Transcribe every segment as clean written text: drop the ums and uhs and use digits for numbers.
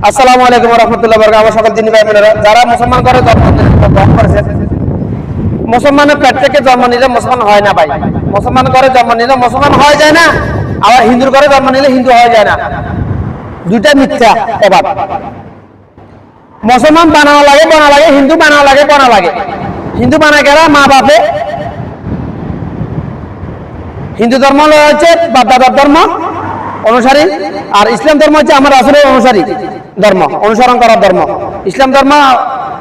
আসসালামু আলাইকুম ওয়া রাহমাতুল্লাহি ওয়া বারাকাতুহু। আমার সকল দিনী ভাই বোনেরা যারা মুসলমান করে জন্ম করেছে, মুসলমানের পেট থেকে জন্ম নিলে মুসলমান হয় না ভাই। মুসলমান করে জন্ম নিলে মুসলমান হয়ে যায় না, আবার হিন্দুর করে জন্ম নিলে হিন্দু হয়ে যায় না। দুইটা মিথ্যা এবার। মুসলমান বানানো লাগে বনা লাগে, হিন্দু বানানো লাগে বনা লাগে। হিন্দু বানা গেলা মা বাপে, হিন্দু ধর্ম হচ্ছে বাপ দাদার ধর্ম অনুসারী, আর ইসলাম ধর্ম হচ্ছে আমার রাসূলের অনুসারী ধর্ম, অনুসরণ করার ধর্ম। ইসলাম ধর্ম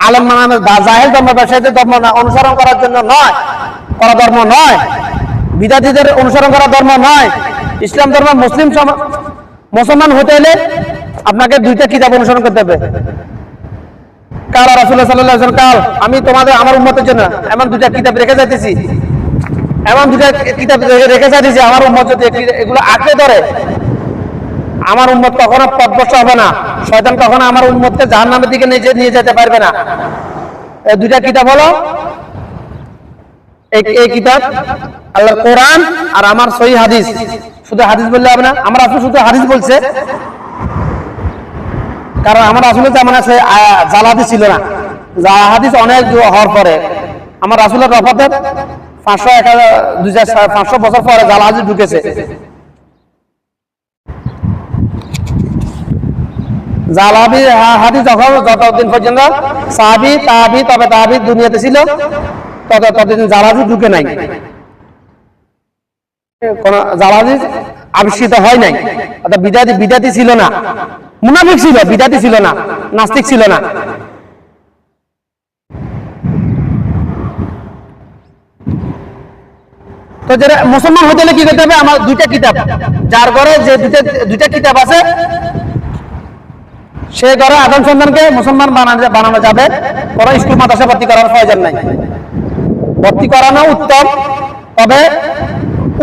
আলেম মানে জাহেল ধর্ম, ব্যবসায়ীদের ধর্ম না, অনুসরণ করার জন্য নয়, করা ধর্ম নয়, বিদাতীদের অনুসরণ করা ধর্ম নয়। ইসলাম ধর্ম মুসলমান হতে হলে আপনাকে দুইটা কিতাব অনুসরণ করতে হবে। কাল রাসূলুল্লাহ সাল্লাল্লাহু আলাইহি ওয়াসাল্লাম কাল আমি তোমাদের আমার উম্মতের জন্য এমন দুইটা কিতাব রেখে যাইতেছি, এমন দুইটা কিতাব রেখে যাইতেছি, আমার উম্মত যদি এগুলো আঁকড়ে ধরে আমার উম্মত কখনো পথভ্রষ্ট হবে না, শয়তান কখনো আমার উম্মতকে জাহান্নামের দিকে নিয়ে যেতে পারবে না। এই দুইটা কিতাব হলো এই কিতাব আল্লাহর কোরআন আর আমার সহিহ হাদিস। শুধু হাদিস বললে হবে না, আমার রাসূল শুধু হাদিস বলছে, কারণ আমার রাসূলের জামানায় জাল হাদিস ছিল না। জাল হাদিস অনেক হওয়ার পরে আমার রাসূলের রফাতের 500 বছর পরে জাল হাদিস ঢুকেছে। জাল হাদিস যতদিন পর্যন্ত সাহাবী তাবী তবে তাবী দুনিয়াতে ছিল ততদিন জাল হাদিস ঢুকে নাই, কোন জাল হাদিস আবিষ্কৃত হয় নাই। অর্থাৎ বিদাতি ছিল না, মুনাফিক ছিল, বিদাতি ছিল না, নাস্তিক ছিল না। তো যারা মুসলমান হতে হলে কি করতে হবে? আমার দুইটা কিতাব, যার ঘরে যে দুইটা কিতাব আছে সে ঘরে আদম সন্তানকে মুসলমান বানানো যাবে। কোনো স্কুল মাদ্রাসা ভর্তি করার প্রয়োজন নাই। ভর্তি করানো উত্তম, তবে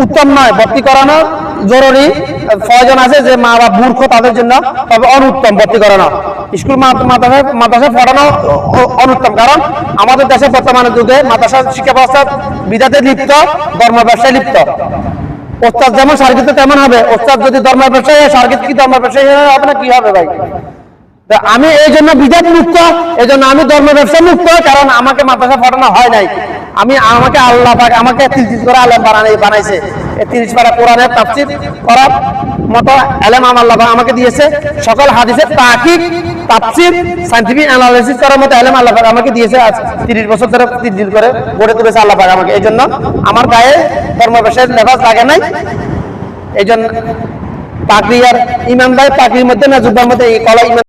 উত্তম নয়, ভর্তি করানো জরুরি। প্রয়োজন আছে যে মা বাবা মূর্খ তাদের জন্য, তবে অনুত্তম ভর্তি করানো। স্কুল মাদ্রাসা পড়ানো অনুত্তম, কারণ আমাদের দেশে বর্তমানে যুগে মাদ্রাসা শিক্ষা ব্যবস্থা বিদাতে লিপ্ত, ধর্ম ব্যবসায় লিপ্ত। ওস্তাদ যেমন সার্কিট তেমন হবে। ওস্তাদ যদি ধর্ম ব্যবসায়ী হয়, সার্কিট কি ধর্ম ব্যবসায়ী হবে না? কি হবে ভাই? আমি এই জন্য বিদাত মুক্ত, এই জন্য আমি ধর্ম ব্যবসা মুক্ত, কারণ আমাকে মাদ্রাসা পড়ানো হয় নাই। আমাকে আল্লাহ পাক আমাকে 30 করে আলেম বানাইছে। এই 30 পারা কোরআনের তাফসীর করার মতো আলেম আল্লাহ পাক আমাকে দিয়েছে। সকল হাদিসের তাহকিক, তাফসীর, সায়েন্টিফিক অ্যানালিসিস করার মতো আলেম আল্লাহ পাক আমাকে দিয়েছে। আজ 30 বছর ধরে দিন করে গড়ে তুলেছে আল্লাহ পাক আমাকে। এই জন্য আমার গায়ে ধর্ম ব্যবসায়ের লেবাস লাগে নাই। এই জন্য পাগড়ি আর ইমানদার, পাগড়ির মধ্যে না জুব্বার মধ্যে এই কলা ইমান